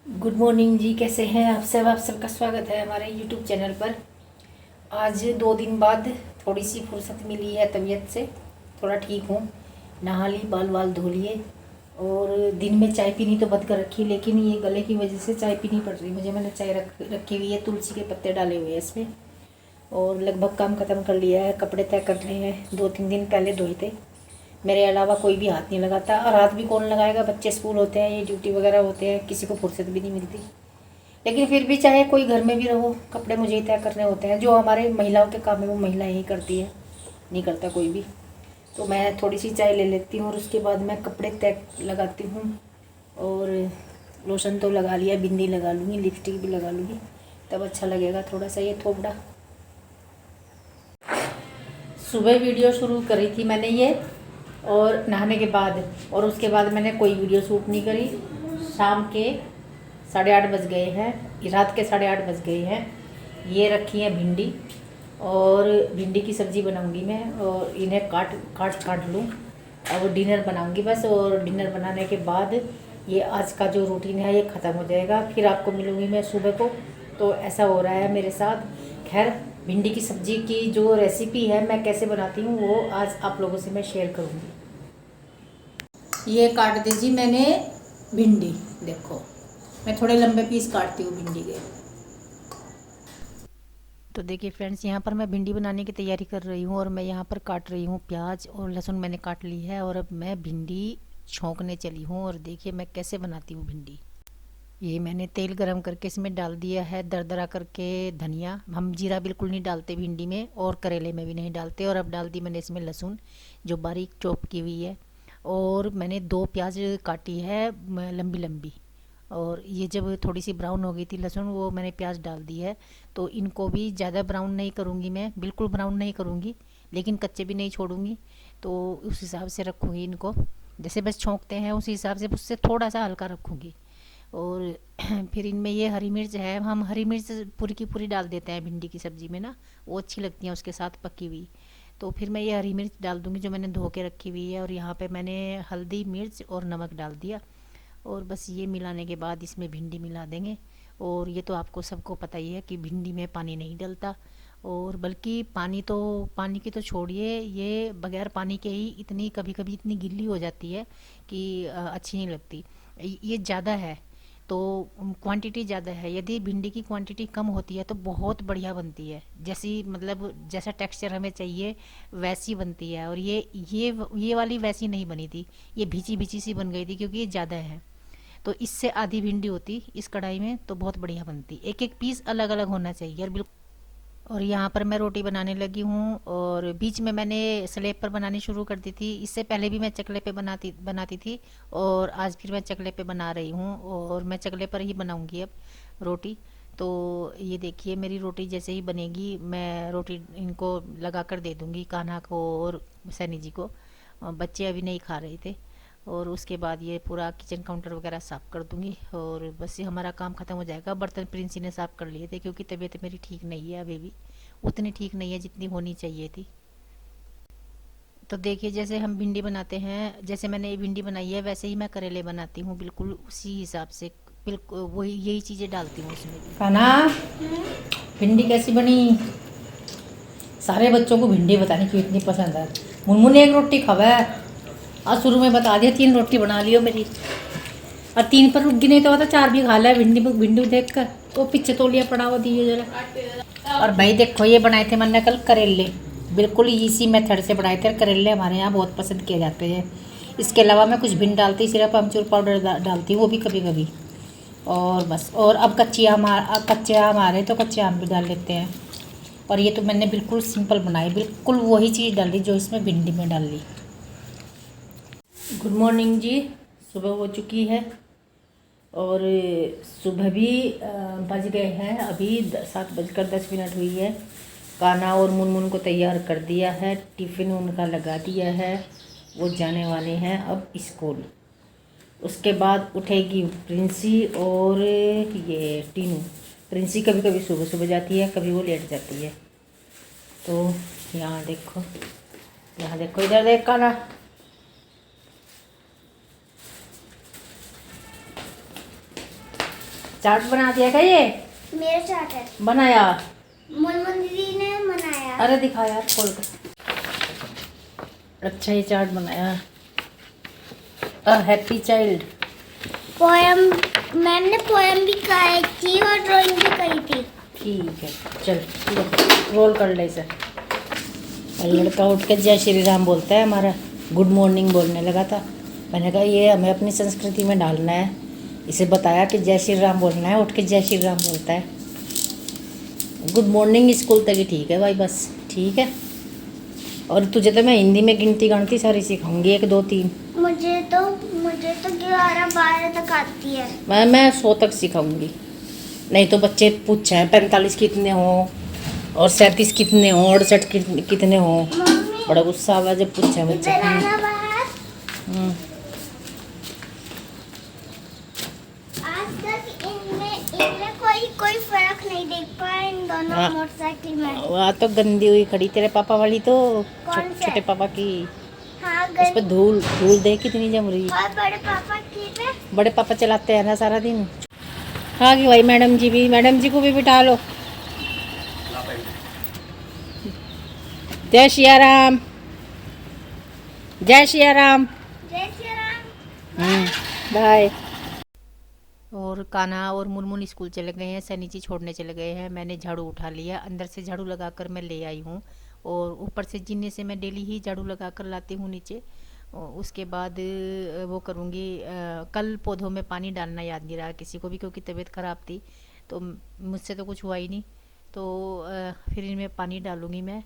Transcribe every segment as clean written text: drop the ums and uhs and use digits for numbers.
Good morning जी। कैसे हैं आप सब? आप सबका स्वागत है हमारे यूट्यूब चैनल पर। आज 2 दिन बाद थोड़ी सी फुर्सत मिली है तबीयत से, थोड़ा ठीक हूँ। नहा ली, बाल वाल धो लिए और दिन में चाय पीनी तो बंद कर रखी, लेकिन ये गले की वजह से चाय पीनी पड़ रही मुझे। मैंने चाय रखी हुई है, तुलसी के पत्ते डाले हुए हैं इसमें और लगभग काम ख़त्म कर लिया है। कपड़े तय करने हैं, 2-3 दिन पहले धोए थे। मेरे अलावा कोई भी हाथ नहीं लगाता, और हाथ भी कौन लगाएगा? बच्चे स्कूल होते हैं, ये ड्यूटी वगैरह होते हैं, किसी को फुर्सत भी नहीं मिलती। लेकिन फिर भी चाहे कोई घर में भी रहो, कपड़े मुझे ही तय करने होते हैं। जो हमारे महिलाओं के काम है वो महिलाएं ही करती है, नहीं करता कोई भी। तो मैं थोड़ी सी चाय ले लेती हूँ और उसके बाद मैं कपड़े तय लगाती हूँ। और लोशन तो लगा लिया, बिंदी लगा लूँगी, लिपस्टिक भी लगा लूँगी, तब अच्छा लगेगा थोड़ा सा ये थोपड़ा। सुबह वीडियो शुरू करी थी मैंने ये, और नहाने के बाद, और उसके बाद मैंने कोई वीडियो शूट नहीं करी। शाम के 8:30 बज गए हैं, रात के 8:30 बज गए हैं। ये रखी है भिंडी, और भिंडी की सब्ज़ी बनाऊंगी मैं, और इन्हें काट लूँ। अब डिनर बनाऊंगी बस, और डिनर बनाने के बाद ये आज का जो रूटीन है ये ख़त्म हो जाएगा। फिर आपको मिलूँगी मैं सुबह को। तो ऐसा हो रहा है मेरे साथ। खैर, भिंडी की सब्ज़ी की जो रेसिपी है मैं कैसे बनाती हूँ वो आज आप लोगों से मैं शेयर करूँगी। ये काट दी जी मैंने भिंडी, देखो मैं थोड़े लंबे पीस काटती हूँ भिंडी के। तो देखिए फ्रेंड्स, यहाँ पर मैं भिंडी बनाने की तैयारी कर रही हूँ, और मैं यहाँ पर काट रही हूँ प्याज और लहसुन मैंने काट ली है। और अब मैं भिंडी छौंकने चली हूँ, और देखिए मैं कैसे बनाती हूँ भिंडी। ये मैंने तेल गरम करके इसमें डाल दिया है दरदरा करके धनिया। हम जीरा बिल्कुल नहीं डालते भिंडी में, और करेले में भी नहीं डालते। और अब डाल दी मैंने इसमें लहसुन जो बारीक चॉप की हुई है, और मैंने 2 प्याज काटी है लंबी लंबी। और ये जब थोड़ी सी ब्राउन हो गई थी लहसुन, वो मैंने प्याज डाल दी है। तो इनको भी ज़्यादा ब्राउन नहीं करूँगी मैं, बिल्कुल ब्राउन नहीं करूँगी, लेकिन कच्चे भी नहीं छोड़ूंगी। तो उस हिसाब से रखूँगी इनको, जैसे बस छोंकते हैं उसी हिसाब से, उससे थोड़ा सा हल्का रखूँगी। और फिर इनमें ये हरी मिर्च है, हम हरी मिर्च पूरी की पूरी डाल देते हैं भिंडी की सब्ज़ी में ना, वो अच्छी लगती है उसके साथ पकी हुई। तो फिर मैं ये हरी मिर्च डाल दूँगी जो मैंने धो के रखी हुई है, और यहाँ पे मैंने हल्दी मिर्च और नमक डाल दिया। और बस ये मिलाने के बाद इसमें भिंडी मिला देंगे। और ये तो आपको सबको पता ही है कि भिंडी में पानी नहीं डलता, और बल्कि पानी की तो छोड़िए, ये बगैर पानी के ही इतनी कभी कभी इतनी गिल्ली हो जाती है कि अच्छी नहीं लगती। ये ज़्यादा है तो क्वांटिटी ज़्यादा है। यदि भिंडी की क्वांटिटी कम होती है तो बहुत बढ़िया बनती है, जैसी मतलब जैसा टेक्सचर हमें चाहिए वैसी बनती है। और ये वाली वैसी नहीं बनी थी, ये भीची भीची सी बन गई थी क्योंकि ये ज़्यादा है। तो इससे आधी भिंडी होती इस कढ़ाई में तो बहुत बढ़िया बनती। एक एक पीस अलग अलग होना चाहिए, और बिल्कुल। और यहाँ पर मैं रोटी बनाने लगी हूँ, और बीच में मैंने स्लेब पर बनानी शुरू कर दी थी। इससे पहले भी मैं चकले पे बनाती बनाती थी, और आज फिर मैं चकले पे बना रही हूँ, और मैं चकले पर ही बनाऊँगी अब रोटी। तो ये देखिए मेरी रोटी जैसे ही बनेगी मैं रोटी इनको लगा कर दे दूँगी, कान्हा को और सैनी जी को। बच्चे अभी नहीं खा रहे थे। और उसके बाद ये पूरा किचन काउंटर वगैरह साफ़ कर दूंगी, और बस ये हमारा काम ख़त्म हो जाएगा। बर्तन प्रिंसी ने साफ़ कर लिए थे क्योंकि तबीयत मेरी ठीक नहीं है अभी भी, उतनी ठीक नहीं है जितनी होनी चाहिए थी। तो देखिए जैसे हम भिंडी बनाते हैं, जैसे मैंने ये भिंडी बनाई है वैसे ही मैं करेले बनाती हूँ, बिल्कुल उसी हिसाब से, बिल्कुल वही यही चीज़ें डालती हूँ उसमें भी। खाना भिंडी कैसी बनी? सारे बच्चों को भिंडी बताने की इतनी पसंद है। मुनमुन ने एक रोटी खावा है, आज शुरू में बता दिया 3 रोटी बना लियो मेरी, और 3 पर रुक गई, नहीं तो होता 4 भी खा लिया। भिंडी भिंडी देख कर तो पीछे तोलिया पड़ा हुआ दिए जरा। और भाई देखो ये बनाए थे मैंने कल करेले, बिल्कुल इसी मेथड से बनाए थे। करेले हमारे यहाँ बहुत पसंद किए जाते हैं। इसके अलावा मैं कुछ भी नहीं डालती, सिर्फ अमचूर पाउडर डालती हूँ, वो भी कभी कभी। और बस, और अब कच्चे आम आ रहे तो कच्चे आम भी डाल लेते हैं। और ये तो मैंने बिल्कुल सिंपल बनाई, बिल्कुल वही चीज़ डाली जो इसमें भिंडी में डाल ली। गुड मॉर्निंग जी। सुबह हो चुकी है, और सुबह भी बज गए हैं, अभी 7:10 हुई है। कान्हा और मुनमुन को तैयार कर दिया है, टिफ़िन उनका लगा दिया है, वो जाने वाले हैं अब स्कूल। उसके बाद उठेगी प्रिंसी और ये टीनू। प्रिंसी कभी कभी सुबह सुबह जाती है, कभी वो लेट जाती है। तो यहाँ देखो, यहाँ देखो, इधर देख कान्हा। चाट बना दिया क्या ये? मेरा चाट है। बनाया? मुनमुन दीदी ने बनाया। अरे दिखा यार खोल कर। अच्छा ये चाट बनाया। A happy child. Poem, ma'am ने पोयम भी कराई थी और ड्राइंग भी करी थी। ठीक है चल रोल कर ले इसे। लड़का उठ के जय श्री राम बोलता है, हमारा गुड मॉर्निंग बोलने लगा था। मैंने कहा ये हमें अपनी संस्कृति में डालना है। इसे बताया कि जय श्री राम बोलना है, उठ के जय श्री राम बोलता है। गुड मॉर्निंग स्कूल तक ही ठीक है भाई, बस ठीक है। और तुझे तो मैं हिंदी में गिनती गणती सारी सिखाऊंगी, 1 2 3। मुझे तो 11 12 तक आती है। मैं 100 तक सिखाऊंगी। नहीं तो बच्चे पूछे हैं 45 कितने हो और 37 कितने हो, 68 कितने हो। मम्मी बड़ा गुस्सा आवा जब पूछे बच्चे। इधर आना बाहर। हम्म। आज तक इनमें कोई फर्क नहीं देख पाया इन दोनों हाँ। मोटरसाइकिल में। वहाँ तो गंदी हुई खड़ी तेरे पापा वाली तो, कौन से? छोटे पापा की। हाँ उस पर धूल धूल देख कितनी जम रही। और बड़े पापा की पे। बड़े पापा चलाते हैं ना सारा दिन। हाँ कि भाई मैडम जी भी, मैडम जी को भी बिठा लो। जय सिया राम, जय सिया राम। जय श्री राम। बाय। और कान्हा और मुनमुन स्कूल चले गए हैं, सनी जी छोड़ने चले गए हैं। मैंने झाड़ू उठा लिया, अंदर से झाड़ू लगाकर मैं ले आई हूँ। और ऊपर से जीने से मैं डेली ही झाड़ू लगाकर लाती हूँ नीचे। और उसके बाद वो करूँगी। कल पौधों में पानी डालना याद नहीं रहा किसी को भी, क्योंकि तबीयत ख़राब थी तो मुझसे तो कुछ हुआ ही नहीं। तो फिर इनमें पानी डालूँगी मैं।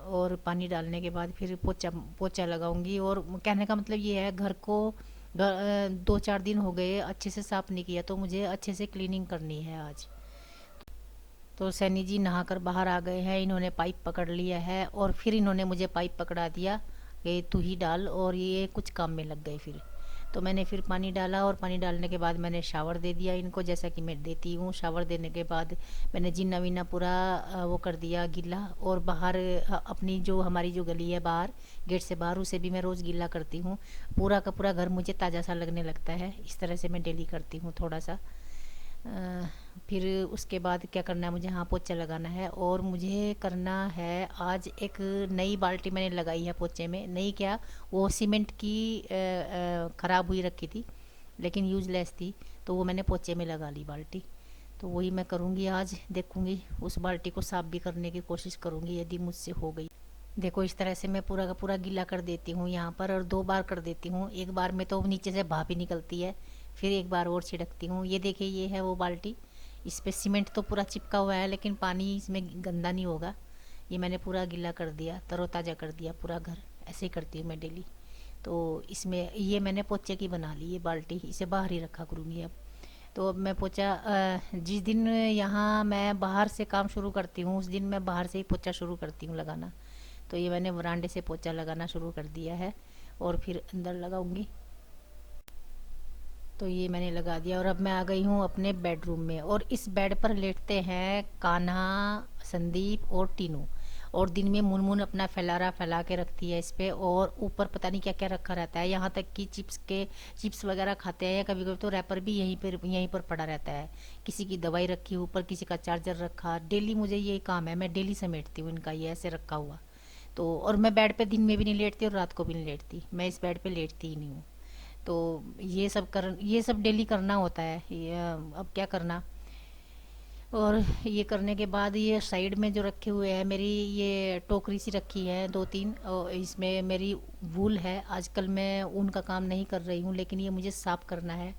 और पानी डालने के बाद फिर पोछा पोछा लगाऊंगी। और कहने का मतलब ये है, घर को 2 4 दिन हो गए अच्छे से साफ़ नहीं किया, तो मुझे अच्छे से क्लीनिंग करनी है आज। तो सैनी जी नहाकर बाहर आ गए हैं, इन्होंने पाइप पकड़ लिया है और फिर इन्होंने मुझे पाइप पकड़ा दिया कि तू ही डाल, और ये कुछ काम में लग गए फिर। तो मैंने फिर पानी डाला और पानी डालने के बाद मैंने शावर दे दिया इनको, जैसा कि मैं देती हूँ। शावर देने के बाद मैंने जीना वीना पूरा वो कर दिया गीला। और बाहर अपनी जो हमारी जो गली है बाहर, गेट से बाहर, उसे भी मैं रोज़ गीला करती हूँ। पूरा का पूरा घर मुझे ताज़ा सा लगने लगता है। इस तरह से मैं डेली करती हूँ थोड़ा सा। फिर उसके बाद क्या करना है मुझे, हाँ पोछा लगाना है। और मुझे करना है आज एक नई बाल्टी मैंने लगाई है पोछे में। नई क्या, वो सीमेंट की ख़राब हुई रखी थी लेकिन यूज़लेस थी, तो वो मैंने पोछे में लगा ली बाल्टी। तो वही मैं करूँगी आज, देखूँगी उस बाल्टी को साफ़ भी करने की कोशिश करूँगी यदि मुझसे हो गई। देखो इस तरह से मैं पूरा का पूरा गीला कर देती हूँ यहाँ पर, और 2 बार कर देती हूँ। एक बार में तो नीचे से भाप ही निकलती है, फिर एक बार और छिड़कती हूँ। ये देखिए ये है वो बाल्टी, इस पे सीमेंट तो पूरा चिपका हुआ है लेकिन पानी इसमें गंदा नहीं होगा। ये मैंने पूरा गीला कर दिया, तरोताज़ा कर दिया पूरा घर। ऐसे ही करती हूँ मैं डेली। तो इसमें ये मैंने पोछे की बना ली ये बाल्टी, इसे बाहर ही रखा करूँगी अब। तो अब मैं पोछा जिस दिन यहाँ मैं बाहर से काम शुरू करती हूँ, उस दिन मैं बाहर से ही पोछा शुरू करती हूँ लगाना। तो ये मैंने वरांडे से पोछा लगाना शुरू कर दिया है और फिर अंदर लगाऊंगी। तो ये मैंने लगा दिया और अब मैं आ गई हूँ अपने बेडरूम में। और इस बेड पर लेटते हैं कान्हा, संदीप और टीनू। और दिन में मुनमुन अपना फैलारा फैला के रखती है इस पे, और ऊपर पता नहीं क्या क्या रखा रहता है। यहाँ तक कि चिप्स वगैरह खाते हैं, या कभी कभी तो रैपर भी यहीं पर पड़ा रहता है। किसी की दवाई रखी ऊपर, किसी का चार्जर रखा। डेली मुझे ये काम है, मैं डेली समेटती हूँ इनका ये ऐसे रखा हुआ। तो और मैं बेड पे दिन में भी नहीं लेटती और रात को भी नहीं लेटती, मैं इस बेड पे लेटती ही नहीं हूँ। तो ये सब डेली करना होता है ये, अब क्या करना। और ये करने के बाद ये साइड में जो रखे हुए हैं, मेरी ये टोकरी सी रखी है 2 3, और इसमें मेरी वूल है। आजकल मैं ऊन का काम नहीं कर रही हूँ, लेकिन ये मुझे साफ़ करना है।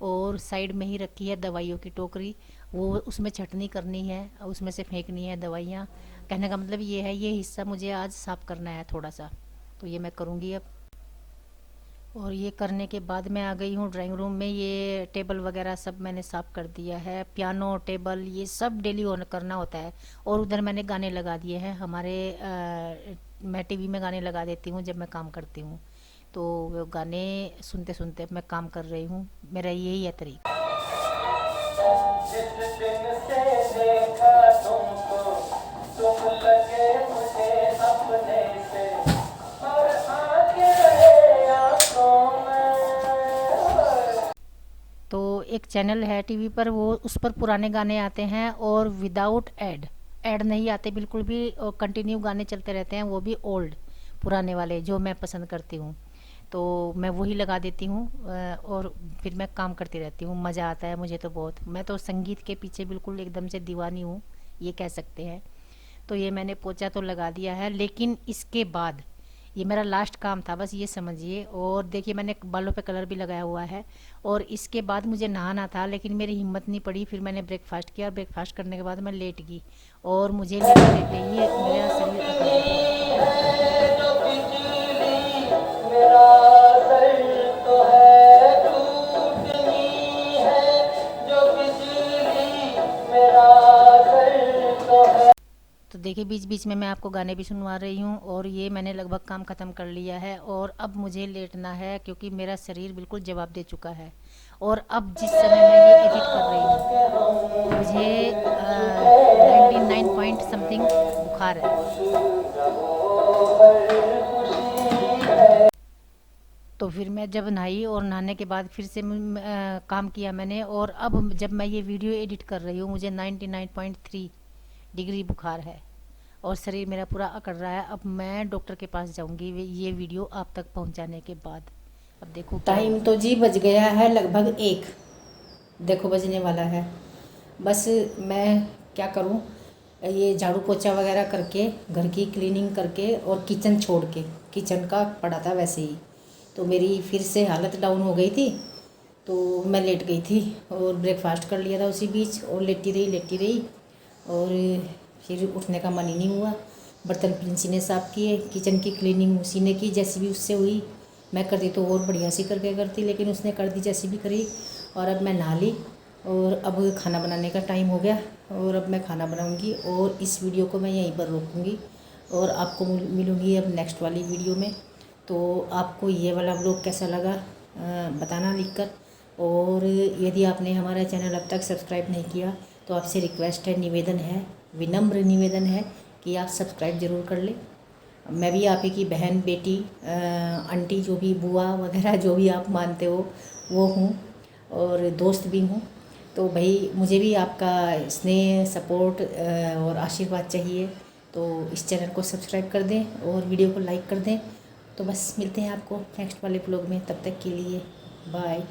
और साइड में ही रखी है दवाइयों की टोकरी, वो उसमें छटनी करनी है, उसमें से फेंकनी है दवाइयाँ। कहने का मतलब ये है, ये हिस्सा मुझे आज साफ़ करना है थोड़ा सा, तो ये मैं करूँगी अब। और ये करने के बाद मैं आ गई हूँ ड्राइंग रूम में। ये टेबल वगैरह सब मैंने साफ़ कर दिया है, पियानो टेबल ये सब डेली करना होता है। और उधर मैंने गाने लगा दिए हैं हमारे, मैं टीवी में गाने लगा देती हूँ जब मैं काम करती हूँ। तो वो गाने सुनते सुनते मैं काम कर रही हूँ, मेरा यही है तरीका। जिस दिन से देखा तुमको, तुम लगे मुझे अपने से, और आगे रहे आंखों में। तो एक चैनल है टीवी पर, वो उस पर पुराने गाने आते हैं और विदाउट ऐड नहीं आते बिल्कुल भी, और कंटिन्यू गाने चलते रहते हैं, वो भी ओल्ड पुराने वाले जो मैं पसंद करती हूँ। तो मैं वही लगा देती हूँ और फिर मैं काम करती रहती हूँ। मज़ा आता है मुझे तो बहुत, मैं तो संगीत के पीछे बिल्कुल एकदम से दीवानी हूँ, ये कह सकते हैं। तो ये मैंने पोछा तो लगा दिया है, लेकिन इसके बाद ये मेरा लास्ट काम था, बस ये समझिए। और देखिए मैंने बालों पे कलर भी लगाया हुआ है, और इसके बाद मुझे नहाना था, लेकिन मेरी हिम्मत नहीं पड़ी। फिर मैंने ब्रेकफास्ट किया, ब्रेकफास्ट करने के बाद मैं लेट गई, और मुझे लेटे लेटे ही मेरा शरीर अकड़ गया। तो देखिए बीच बीच में मैं आपको गाने भी सुनवा रही हूँ, और ये मैंने लगभग काम ख़त्म कर लिया है, और अब मुझे लेटना है क्योंकि मेरा शरीर बिल्कुल जवाब दे चुका है। और अब जिस समय मैं ये एडिट कर रही हूँ, मुझे 99 पॉइंट समथिंग बुखार है। तो फिर मैं जब नहाई, और नहाने के बाद फिर से काम किया मैंने, और अब जब मैं ये वीडियो एडिट कर रही हूँ, मुझे 99.3 डिग्री बुखार है, और शरीर मेरा पूरा अकड़ रहा है। अब मैं डॉक्टर के पास जाऊंगी ये वीडियो आप तक पहुंचाने के बाद। अब देखो टाइम तो जी बज गया है लगभग 1, देखो बजने वाला है। बस मैं क्या करूं, ये झाड़ू पोछा वगैरह करके, घर की क्लीनिंग करके, और किचन छोड़ के, किचन का पड़ा था वैसे ही, तो मेरी फिर से हालत डाउन हो गई थी, तो मैं लेट गई थी, और ब्रेकफास्ट कर लिया था उसी बीच, और लेटी रही, और फिर उठने का मन ही नहीं हुआ। बर्तन प्रिंसी ने साफ़ किए, किचन की क्लीनिंग उसी ने की, जैसी भी उससे हुई। मैं करती तो और बढ़िया सी करके करती, लेकिन उसने कर दी जैसी भी करी। और अब मैं नहा ली, और अब खाना बनाने का टाइम हो गया, और अब मैं खाना बनाऊंगी, और इस वीडियो को मैं यहीं पर रोकूंगी, और आपको मिलूंगी अब नेक्स्ट वाली वीडियो में। तो आपको ये वाला व्लॉग कैसा लगा बताना लिखकर, और यदि आपने हमारा चैनल अब तक सब्सक्राइब नहीं किया तो आपसे रिक्वेस्ट है, निवेदन है, विनम्र निवेदन है कि आप सब्सक्राइब ज़रूर कर लें। मैं भी आप ही की बहन, बेटी, आंटी, जो भी बुआ वगैरह जो भी आप मानते हो वो हूँ, और दोस्त भी हूँ। तो भाई मुझे भी आपका स्नेह, सपोर्ट और आशीर्वाद चाहिए। तो इस चैनल को सब्सक्राइब कर दें और वीडियो को लाइक कर दें। तो बस मिलते हैं आपको नेक्स्ट वाले ब्लॉग में, तब तक के लिए बाय।